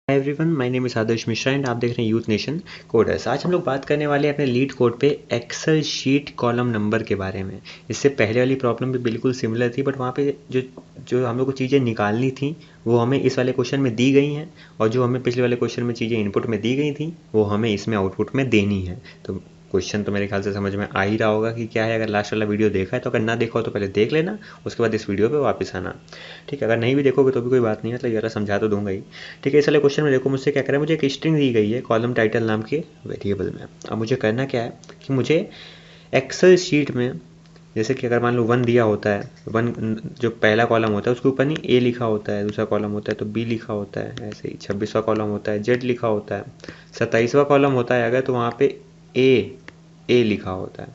Hi everyone, my name is Adarsh Mishra and आप देख रहे हैं यूथ नेशन कोडर्स। आज हम लोग बात करने वाले हैं अपने लीड कोड पे एक्सेल शीट कॉलम नंबर के बारे में। इससे पहले वाली प्रॉब्लम भी बिल्कुल सिमिलर थी, बट वहाँ पे जो जो हम लोग को चीज़ें निकालनी थी वो हमें इस वाले क्वेश्चन में दी गई हैं, और जो हमें पिछले वाले क्वेश्चन में चीज़ें इनपुट में दी गई थी वो हमें इसमें आउटपुट में देनी है। तो क्वेश्चन तो मेरे ख्याल से समझ में आ ही रहा होगा कि क्या है। अगर लास्ट वाला वीडियो देखा है तो अगर ना देखा हो तो पहले देख लेना, उसके बाद इस वीडियो पे वापस आना। ठीक है, अगर नहीं भी देखोगे तो भी कोई बात नहीं है, मतलब ज़रा समझा तो दूंगा ही। ठीक है, इस वाले क्वेश्चन में देखो मुझसे क्या करें, मुझे एक स्ट्रिंग दी गई है कॉलम टाइटल नाम के वेरिएबल में। अब मुझे करना क्या है कि मुझे एक्सेल शीट में, जैसे कि अगर मान लो 1 दिया होता है, 1 जो पहला कॉलम होता है उसके ऊपर नहीं ए लिखा होता है, दूसरा कॉलम होता है तो बी लिखा होता है, ऐसे ही 26वां कॉलम होता है जेड लिखा होता है, 27वां कॉलम होता है अगर तो वहाँ पे ए लिखा होता है,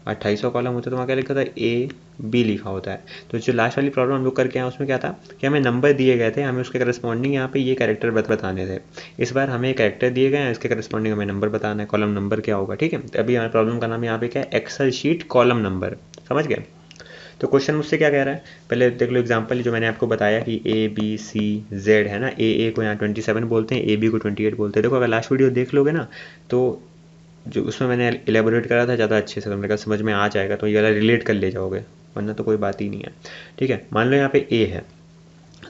28वां कॉलम होता है तो वहाँ क्या लिखा होता है ए बी लिखा होता है। तो जो लास्ट वाली प्रॉब्लम हम लोग करके आए उसमें क्या था कि हमें नंबर दिए गए थे, हमें उसके करस्पॉन्डिंग यहाँ पे ये कैरेक्टर बताने थे। इस बार हमें कैरेक्टर दिए गए हैं, इसके करस्पॉन्डिंग हमें नंबर बताना है, कॉलम नंबर क्या होगा। ठीक है, तो अभी हमारे प्रॉब्लम का नाम यहाँ पे क्या है, एक्सेल शीट कॉलम नंबर। समझ गए? तो क्वेश्चन मुझसे क्या कह रहा है, पहले देख लो एग्जांपल जो मैंने आपको बताया कि ए बी सी जेड है ना, ए को यहाँ 27 बोलते हैं, ए बी को 28 बोलते हैं। देखो अगर लास्ट वीडियो देख लोगे ना तो जो उसमें मैंने एलेबोरेट करा था ज़्यादा अच्छे से, तो मेरे समझ में आ जाएगा, तो ये वाला रिलेट कर ले जाओगे, वरना तो कोई बात ही नहीं है। ठीक है, मान लो यहाँ पे ए है,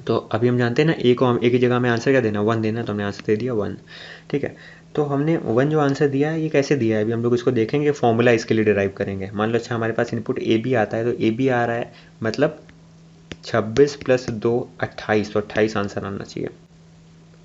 तो अभी हम जानते हैं ना ए को हम ए की जगह हमें आंसर क्या देना, 1 देना, तो हमने आंसर दे दिया 1। ठीक है, तो हमने 1 जो आंसर दिया है ये कैसे दिया है, अभी हम लोग इसको देखेंगे, फॉर्मूला इसके लिए डिराइव करेंगे। मान लो अच्छा हमारे पास इनपुट ए बी आता है, तो ए बी आ रहा है मतलब 26 + 2 28, तो 28 आंसर आना चाहिए।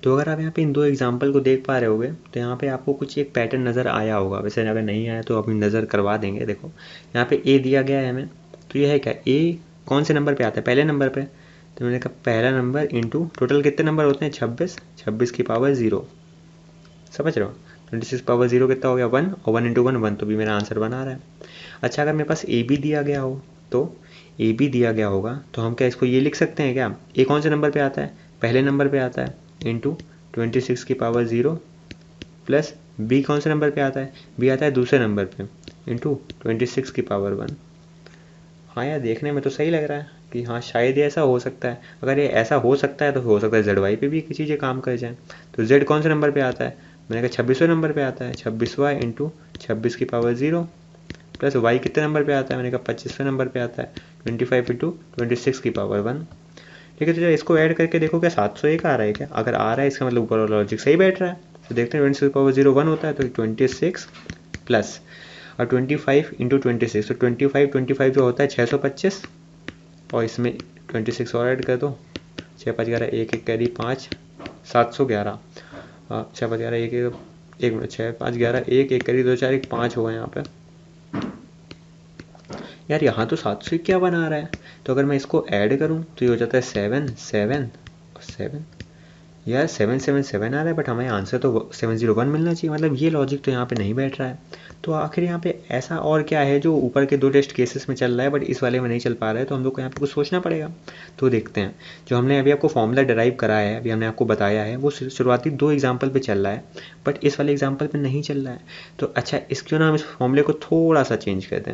तो अगर आप यहाँ पे इन दो एग्जाम्पल को देख पा रहे होगे तो यहाँ पे आपको कुछ एक पैटर्न नज़र आया होगा, वैसे अगर नहीं आया तो अभी नज़र करवा देंगे। देखो यहाँ पे ए दिया गया है हमें, तो ये है क्या, ए कौन से नंबर पे आता है, पहले नंबर पे। तो मैंने कहा पहला नंबर इंटू टोटल कितने नंबर होते हैं, 26, 26 की पावर 0। समझ रहे हो, 26 पावर 0 कितना हो गया, 1, और 1 इंटू 1 1, तो भी मेरा आंसर बना रहा है। अच्छा अगर मेरे पास ए बी दिया गया हो, तो ए बी दिया गया होगा तो हम क्या इसको ये लिख सकते हैं क्या, ए कौन से नंबर पे आता है, पहले नंबर पे आता है, इंटू 26 की पावर 0, प्लस बी कौन से नंबर पे आता है, बी आता है दूसरे नंबर पे, इंटू 26 की पावर 1। हाँ यार, देखने में तो सही लग रहा है कि हाँ शायद ये ऐसा हो सकता है। अगर ये ऐसा हो सकता है तो हो सकता है जेड वाई पे भी चीज़ें काम कर जाएँ। तो जेड कौन से नंबर पे आता है, मैंने कहा 26वें नंबर पे आता है, 26वां इंटू 26 की पावर 0, प्लस वाई कितने नंबर पे आता है, मैंने कहा 25वें नंबर पे आता है, 25 इंटू 26 की पावर 1। ठीक है, तो इसको ऐड करके देखो क्या 701 आ रहा है क्या, अगर आ रहा है इसका मतलब ऊपर वाला लॉजिक सही बैठ रहा है। तो देखते हैं 26 पावर 0 1 होता है, तो 26 प्लस और 25 इंटू 26, तो 25 जो होता है 625, और इसमें 26 और ऐड कर दो, 6 5 11 1 1 कैरी 5, 711, 6 5 11 1 1 मिनट, 6 5 11 1 1 कैरी 2 4 1 5 हो गए यहाँ पे। यार यहाँ तो 700 क्या बना रहा है, तो अगर मैं इसको ऐड करूँ तो ये हो जाता है 7 7 7। यार 777 आ रहा है, बट हमें आंसर तो 701 मिलना चाहिए, मतलब ये लॉजिक तो यहाँ पे नहीं बैठ रहा है। तो आखिर यहाँ पे ऐसा और क्या है जो ऊपर के 2 टेस्ट केसेस में चल रहा है बट इस वाले में नहीं चल पा रहा है, तो हम लोग को यहाँ पे कुछ सोचना पड़ेगा। तो देखते हैं, जो हमने अभी आपको फॉर्मूला डिराइव कराया है, अभी हमने आपको बताया है, वो शुरुआती 2 एग्जाम्पल पे चल रहा है, बट इस वाले एग्जाम्पल पे नहीं चल रहा है। तो अच्छा इस क्यों ना हम इस फॉर्मूले को थोड़ा सा चेंज कर दें।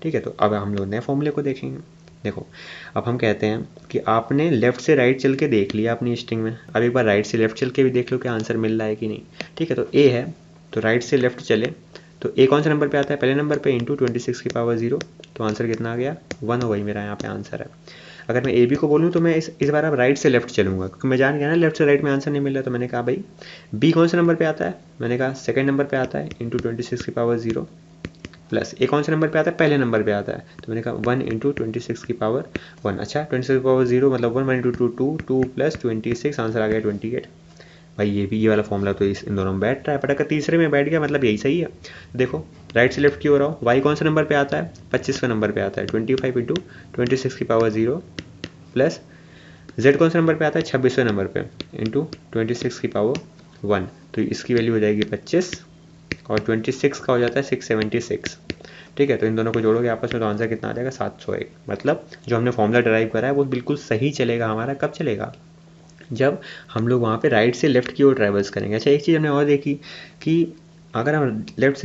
ठीक है, तो अब हम लोग नए फॉर्मूले को देखेंगे। देखो अब हम कहते हैं कि आपने लेफ़्ट से राइट चल के देख लिया अपनी स्ट्रिंग में, अब एक बार राइट से लेफ़्ट चल के भी देख लो कि आंसर मिल रहा है कि नहीं। ठीक है, तो ए है तो राइट से लेफ़्ट चले, तो ए कौन से नंबर पे आता है, पहले नंबर पे, इंटू 26 की पावर 0, तो आंसर कितना आ गया 1, वही मेरा यहाँ पे आंसर है। अगर मैं ए बी को बोलूँ तो मैं इस बार अब राइट से लेफ्ट चलूँगा, क्योंकि मैं जान गया ना लेफ्ट से राइट में आंसर नहीं मिल रहा, तो मैंने कहा भाई बी कौन से नंबर पे आता है, मैंने कहा सेकंड नंबर पे आता है, इंटू 26 की पावर 0, प्लस ए कौन से नंबर पे आता है, पहले नंबर पे आता है, तो मैंने कहा 1 इंटू 26 की पावर 1। अच्छा 26 की पावर 0 मतलब 1 1 इंटू 2 2 प्लस 26, आंसर आ गया 28। भाई ये वाला फॉर्मूला तो इन दोनों में बैठ रहा है, बट अगर तीसरे में बैठ गया मतलब यही सही है। देखो राइट से लेफ्ट की ओर आओ, वाई कौन से नंबर पे आता है, 25वें नंबर पे आता है, 25 इंटू 26 की पावर 0, प्लस जेड कौन से नंबर पे आता है, 26वें नंबर पे, इंटू 26 की पावर 1, तो इसकी वैल्यू हो जाएगी 25, और 26 का हो जाता है 676। ठीक है, तो इन दोनों को जोड़ोगे आपस में तो आंसर कितना आ जाएगा 701। मतलब जो हमने फॉर्मूला ड्राइव करा है वो बिल्कुल सही चलेगा हमारा। कब चलेगा, जब हम लोग वहाँ पे राइट से लेफ्ट की ओर ट्रैवल्स करेंगे। अच्छा एक चीज़ हमने और देखी कि अगर हम राइट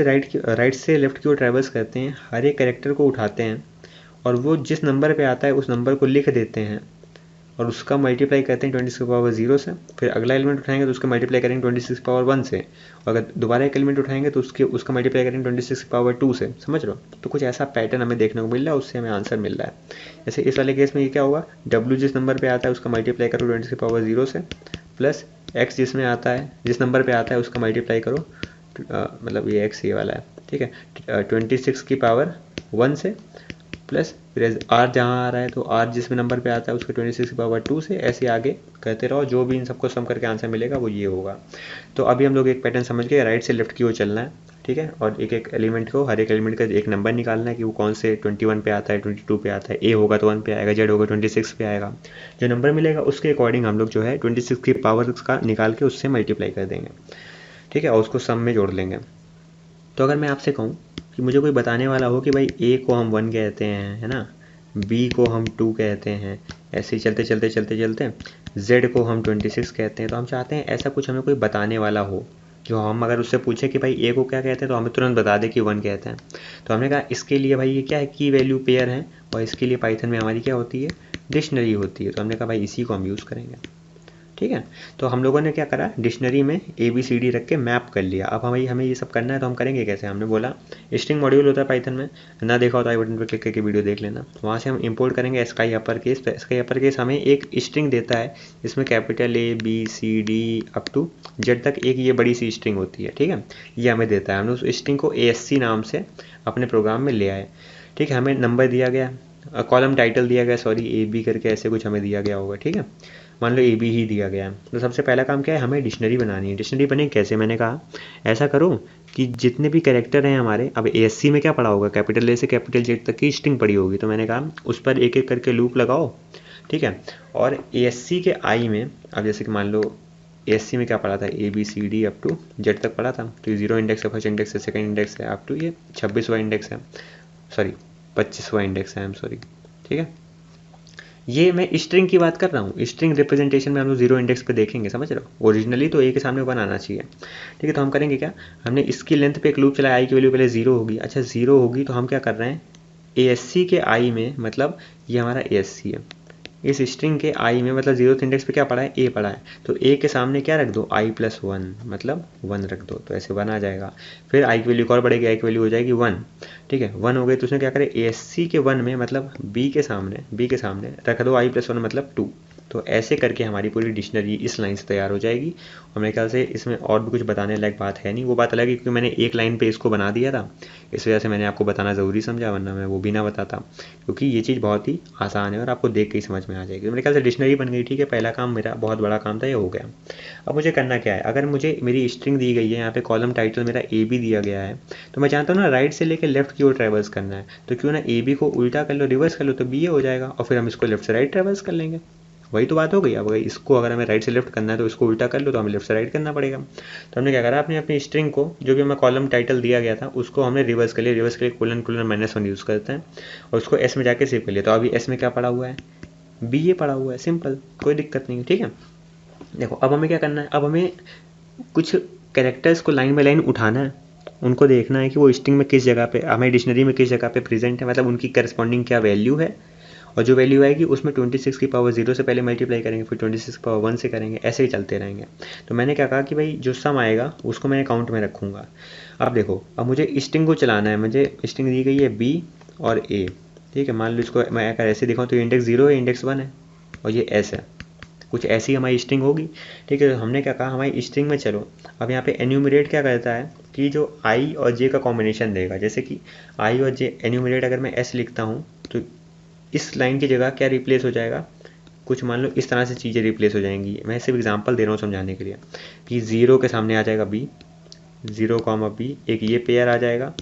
से लेफ्ट की ओर ट्रैवल्स करते हैं, हर एक कैरेक्टर को उठाते हैं और वो जिस नंबर पे आता है उस नंबर को लिख देते हैं, और उसका मल्टीप्लाई करते हैं 26 की पावर 0 से, फिर अगला एलिमेंट उठाएंगे तो उसका मल्टीप्लाई करेंगे 26 की पावर 1 से, और अगर दोबारा एक एलिमेंट उठाएंगे तो उसका मल्टीप्लाई करेंगे 26 की पावर 2 से। समझ लो, तो कुछ ऐसा पैटर्न हमें देखने को मिल रहा है, उससे हमें आंसर मिल रहा है। जैसे इस वाले केस में ये क्या होगा, W जिस नंबर पर आता है उसका मल्टीप्लाई करो 26 की पावर 0 से, प्लस X जिसमें आता है, जिस नंबर पर आता है उसका मल्टीप्लाई करो, मतलब ये X ये वाला है, ठीक है, 26 की पावर 1 से, प्लस फिर आर जहाँ आ रहा है तो आर जिसमें नंबर पे आता है उसके 26 की पावर 2 से, ऐसे आगे करते रहो, जो भी इन सबको सम करके आंसर मिलेगा वो ये होगा। तो अभी हम लोग एक पैटर्न समझ के राइट से लेफ्ट की ओर चलना है, ठीक है, और एक एक एलिमेंट को, हर एक एलिमेंट का एक नंबर निकालना है कि वो कौन से 21 पे आता है, 22 पे आता है, ए होगा तो 1 पे आएगा, जेड होगा 26 पे आएगा। जो नंबर मिलेगा उसके अकॉर्डिंग हम लोग जो है 26 की पावर का निकाल के उससे मल्टीप्लाई कर देंगे, ठीक है, और उसको सम में जोड़ लेंगे। तो अगर मैं आपसे कहूँ कि मुझे कोई बताने वाला हो कि भाई ए को हम 1 कहते हैं, है ना, बी को हम 2 कहते हैं, ऐसे ही चलते चलते चलते चलते जेड को हम 26 कहते हैं, तो हम चाहते हैं ऐसा कुछ हमें कोई बताने वाला हो, जो हम अगर उससे पूछे कि भाई ए को क्या कहते हैं तो हमें तुरंत बता दे कि 1 कहते हैं। तो हमने कहा इसके लिए भाई ये क्या है, की वैल्यू पेयर है, और इसके लिए पाइथन में हमारी क्या होती है, डिक्शनरी होती है। तो हमने कहा भाई इसी को हम यूज़ करेंगे, ठीक है। तो हम लोगों ने क्या करा, डिक्शनरी में ABCD रख के मैप कर लिया। अब हमें ये सब करना है तो हम करेंगे कैसे, हमने बोला स्ट्रिंग मॉड्यूल होता है पाइथन में, ना देखा हो तो आई बटन पर क्लिक करके वीडियो देख लेना, वहाँ से हम इंपोर्ट करेंगे स्काई अपर केस। तो स्काई अपर केस हमें एक स्ट्रिंग देता है जिसमें capital ABCD up to Z तक एक ये बड़ी सी स्ट्रिंग होती है, ठीक है, ये हमें देता है। हमने उस स्ट्रिंग को ASC नाम से अपने प्रोग्राम में ले आए, ठीक है। हमें नंबर दिया गया, कॉलम टाइटल दिया गया, सॉरी AB करके ऐसे कुछ हमें दिया गया होगा, ठीक है, मान लो AB ही दिया गया है। तो सबसे पहला काम क्या है, हमें डिक्शनरी बनानी है। डिक्शनरी बने कैसे, मैंने कहा ऐसा करो कि जितने भी कैरेक्टर हैं हमारे, अब ASC में क्या पड़ा होगा, कैपिटल A से कैपिटल Z तक की स्ट्रिंग पड़ी होगी, तो मैंने कहा उस पर एक एक करके लूप लगाओ, ठीक है। और ASC के I में, अब जैसे कि मान लो ASC में क्या पड़ा था, ABCD अप टू Z तक पड़ा था, तो ये 0 इंडेक्स है, फर्स्ट इंडेक्स है, सेकंड इंडेक्स है, अप टू ये 26वां इंडेक्स है, सॉरी 25वां इंडेक्स है, आई एम सॉरी, ठीक है। ये मैं स्ट्रिंग की बात कर रहा हूँ, स्ट्रिंग रिप्रेजेंटेशन में हम लोग 0 इंडेक्स पे देखेंगे, समझ रहे हो। ओरिजिनली तो ए के सामने 1 आना चाहिए, ठीक है। तो हम करेंगे क्या, हमने इसकी लेंथ पे एक लूप चलाया, आई की वैल्यू पहले 0 होगी। अच्छा 0 होगी तो हम क्या कर रहे हैं, ASC के आई में, मतलब ये हमारा ASC है, इस स्ट्रिंग के आई में, मतलब 0th इंडेक्स पे क्या पड़ा है, ए पड़ा है, तो ए के सामने क्या रख दो, i+1, मतलब 1 रख दो, तो ऐसे 1 आ जाएगा। फिर आई की वैल्यू और बढ़ेगी, आई की वैल्यू हो जाएगी 1, ठीक है। 1 हो गई तो उसने क्या करे, ASC के 1 में, मतलब बी के सामने रख दो i+1, मतलब 2। तो ऐसे करके हमारी पूरी डिक्शनरी इस लाइन से तैयार हो जाएगी। और मेरे ख्याल से इसमें और भी कुछ बताने लायक बात है नहीं, वो बात अलग है क्योंकि मैंने एक लाइन पे इसको बना दिया था, इस वजह से मैंने आपको बताना ज़रूरी समझा, वरना मैं वो भी ना बताता, क्योंकि ये चीज़ बहुत ही आसान है और आपको देख के ही समझ में आ जाएगी। तो मेरे ख्याल से डिक्शनरी बन गई, ठीक है। पहला काम मेरा, बहुत बड़ा काम था, ये हो गया। अब मुझे करना क्या है, अगर मुझे मेरी स्ट्रिंग दी गई है, यहाँ पे कॉलम टाइटल मेरा AB दिया गया है, तो मैं चाहता हूँ ना राइट से लेकर लेफ्ट की ओर ट्रैवल्स करना है, तो क्यों ना AB को उल्टा कर लो, रिवर्स कर लो, तो BA हो जाएगा, और फिर हम इसको लेफ्ट से राइट ट्रैवल्स कर लेंगे। वही तो बात हो गई। अब इसको अगर हमें राइट से लेफ्ट करना है तो इसको उल्टा कर लो, तो हमें लेफ्ट से राइट करना पड़ेगा। तो हमने क्या करा, अपनी स्ट्रिंग को, जो भी हमें कॉलम टाइटल दिया गया था, उसको हमने रिवर्स कर लिया। रिवर्स के लिए ::(-1) यूज़ करते हैं, और उसको S में जाके सेव कर लिया। तो अभी S में क्या पड़ा हुआ है, BA पड़ा हुआ है, सिंपल, कोई दिक्कत नहीं है, ठीक है। देखो अब हमें क्या करना है, अब हमें कुछ कैरेक्टर्स को लाइन बाय लाइन उठाना है, उनको देखना है कि वो स्ट्रिंग में किस जगह पे, हमें डिक्शनरी में किस जगह पे प्रेजेंट है, मतलब उनकी करस्पॉन्डिंग क्या वैल्यू है, और जो वैल्यू आएगी उसमें 26 की पावर 0 से पहले मल्टीप्लाई करेंगे, फिर 26 की पावर 1 से करेंगे, ऐसे ही चलते रहेंगे। तो मैंने क्या कहा कि भाई जो सम आएगा उसको मैं काउंट में रखूँगा। अब देखो, अब मुझे स्ट्रिंग को चलाना है, मुझे स्ट्रिंग दी गई है B और A, ठीक है। मान लो इसको मैं अगर ऐसे दिखाऊँ तो इंडेक्स 0 है, इंडेक्स 1 है, और ये S है, कुछ ऐसी हमारी स्ट्रिंग होगी, ठीक है। तो हमने क्या कहा, हमारी स्ट्रिंग में चलो, अब यहाँ पे एन्यूमरेट क्या करता है कि जो I और J का कॉम्बिनेशन देगा, जैसे कि I और J एन्यूमरेट, अगर मैं S लिखता हूँ तो इस लाइन की जगह क्या रिप्लेस हो जाएगा, कुछ मान लो इस तरह से चीज़ें रिप्लेस हो जाएंगी। मैं सिर्फ एग्जांपल दे रहा हूँ समझाने के लिए, कि 0 के सामने आ जाएगा B, 0, B, एक ये पेयर आ जाएगा,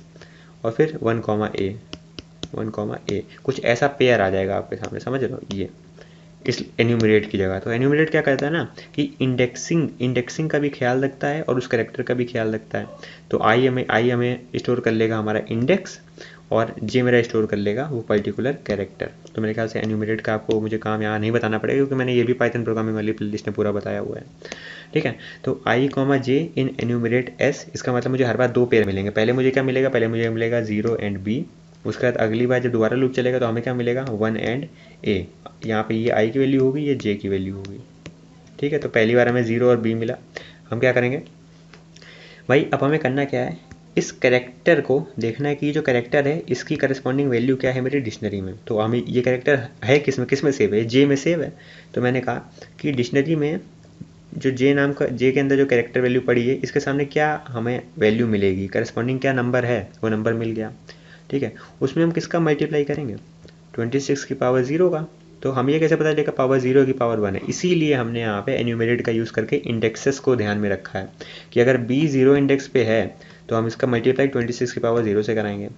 और फिर 1, A, कुछ ऐसा पेयर आ जाएगा आपके सामने, समझ रहे हो, ये इस एन्यूमरेट की जगह। तो एन्यूमरेट क्या करता है ना कि इंडेक्सिंग का भी ख्याल रखता है और उस कैरेक्टर का भी ख्याल रखता है। तो आई हमें स्टोर कर लेगा हमारा इंडेक्स, और J मेरा स्टोर कर लेगा वो पर्टिकुलर कैरेक्टर। तो मेरे ख्याल से एन्यूमरेट का आपको मुझे काम यहाँ नहीं बताना पड़ेगा, क्योंकि मैंने ये भी पाइथन प्रोग्रामिंग वाली प्लेलिस्ट में पूरा बताया हुआ है, ठीक है। तो I, J in enumerate S, इसका मतलब मुझे हर बार 2 पेयर मिलेंगे। पहले मुझे क्या मिलेगा, पहले मुझे मिलेगा 0 एंड B, उसके बाद अगली बार जब दोबारा लूप चलेगा तो हमें क्या मिलेगा, 1 एंड ए। यहाँ पे ये आई की वैल्यू होगी, ये जे की वैल्यू होगी, ठीक है। तो पहली बार हमें 0 और बी मिला। हम क्या करेंगे भाई, अब हमें करना क्या है, इस कैरेक्टर को देखना है कि जो कैरेक्टर है इसकी करस्पॉन्डिंग वैल्यू क्या है मेरी डिक्शनरी में। तो हमें ये कैरेक्टर है किस में सेव है, जे में सेव है। तो मैंने कहा कि डिक्शनरी में जो जे नाम का, जे के अंदर जो कैरेक्टर वैल्यू पड़ी है इसके सामने क्या हमें वैल्यू मिलेगी, करस्पॉन्डिंग क्या नंबर है, वो नंबर मिल गया, ठीक है। उसमें हम किसका मल्टीप्लाई करेंगे, 26 की पावर 0 का। तो हम ये कैसे पता चलेगा पावर 0 की पावर 1 है, इसीलिए हमने यहाँ पे एन्यूमरेट का यूज़ करके इंडेक्सेस को ध्यान में रखा है कि अगर b 0 इंडेक्स पे है तो हम इसका मल्टीप्लाई 26 की पावर 0 से कराएंगे,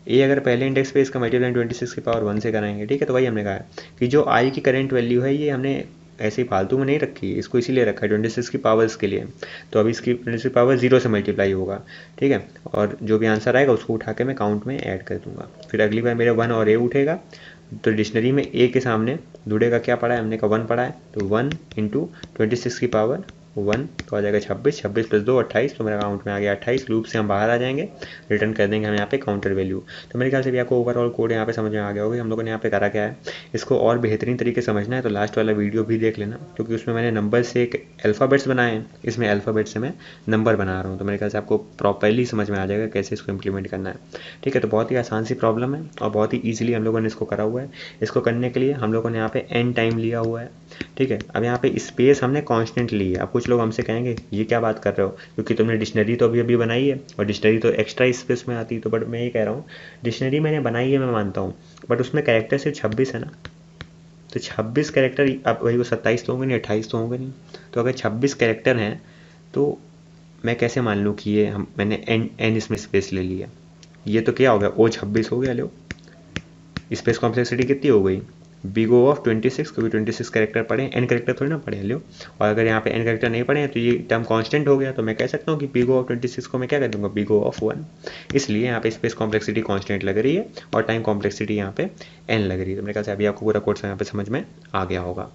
a अगर पहले इंडेक्स पे इसका मल्टीप्लाई 26 की पावर 1 से कराएंगे, ठीक है। तो वही हमने कहा है कि जो i की करंट वैल्यू है ये हमने ऐसे ही फालतू में नहीं रखी है, इसको इसीलिए रखा है 26 की पावर्स के लिए। तो अभी इसकी 26 की पावर 0 से मल्टीप्लाई होगा, ठीक है। और जो भी आंसर आएगा उसको उठा के मैं काउंट में ऐड कर दूंगा। फिर अगली बार मेरा 1 और a उठेगा तो डिक्शनरी में a के सामने ढूंढे का क्या पड़ा है, हमने कहा 1 पड़ा है, तो 1 इंटू 26 की पावर 1 तो आ जाएगा 26, 26 प्लस 2 28, तो मेरा काउंट में आ गया 28। लूप से हम बाहर आ जाएंगे, रिटर्न कर देंगे हम यहाँ पे काउंटर वैल्यू। तो मेरे ख्याल से भी आपको ओवरऑल कोड यहाँ पे समझ में आ गया होगा हम लोगों ने यहाँ पे करा क्या है। इसको और बेहतरीन तरीके से समझना है तो लास्ट वाला वीडियो भी देख लेना, क्योंकि उसमें मैंने नंबर से एक अल्फ़ाबेट्स बनाए हैं, इसमें अल्फ़ाबेट से मैं नंबर बना रहा हूँ। तो मेरे ख्याल से आपको प्रॉपरली समझ में आ जाएगा कैसे इसको इम्प्लीमेंट करना है, ठीक है। तो बहुत ही आसान सी प्रॉब्लम है और बहुत ही ईजिली हम लोगों ने इसको करा हुआ है। इसको करने के लिए हम लोगों ने यहाँ पे n टाइम लिया हुआ है, ठीक है। अब यहाँ पे स्पेस हमने कांस्टेंट ली है। अब कुछ लोग हमसे कहेंगे ये क्या बात कर रहे हो, क्योंकि तुमने डिक्शनरी तो अभी अभी बनाई है और डिक्शनरी तो एक्स्ट्रा स्पेस में आती है। तो बट मैं ये कह रहा हूँ डिक्शनरी मैंने बनाई है, मैं मानता हूँ, बट उसमें कैरेक्टर सिर्फ 26 है ना। तो 26 कैरेक्टर, अब वही वो 27 तो होंगे नहीं, 28 तो होंगे नहीं। तो अगर 26 कैरेक्टर हैं तो मैं कैसे मान लूँ कि ये मैंने एन इसमें स्पेस ले लिया। ये तो क्या हो गया, ओ 26 हो गया। लो स्पेस कॉम्प्लेक्सिटी कितनी हो गई, बिग ओ ऑफ 26, क्योंकि 26 कैरेक्टर पढ़े, एन कैरेक्टर थोड़ी ना पढ़े लो। और अगर यहाँ पे एन कैरेक्टर नहीं पढ़े हैं तो ये टर्म कांस्टेंट हो गया। तो मैं कह सकता हूँ कि बिग ओ ऑफ 26 को मैं क्या कर दूंगा, बिग ओ ऑफ 1। इसलिए यहाँ पे स्पेस कॉम्प्लेक्सिटी कांस्टेंट लग रही है और टाइम कॉम्प्लेक्सिटी यहाँ पे एन लग रही है। तो मेरे ख्याल से अभी आपको पूरा कोर्स यहाँ पे समझ में आ गया होगा।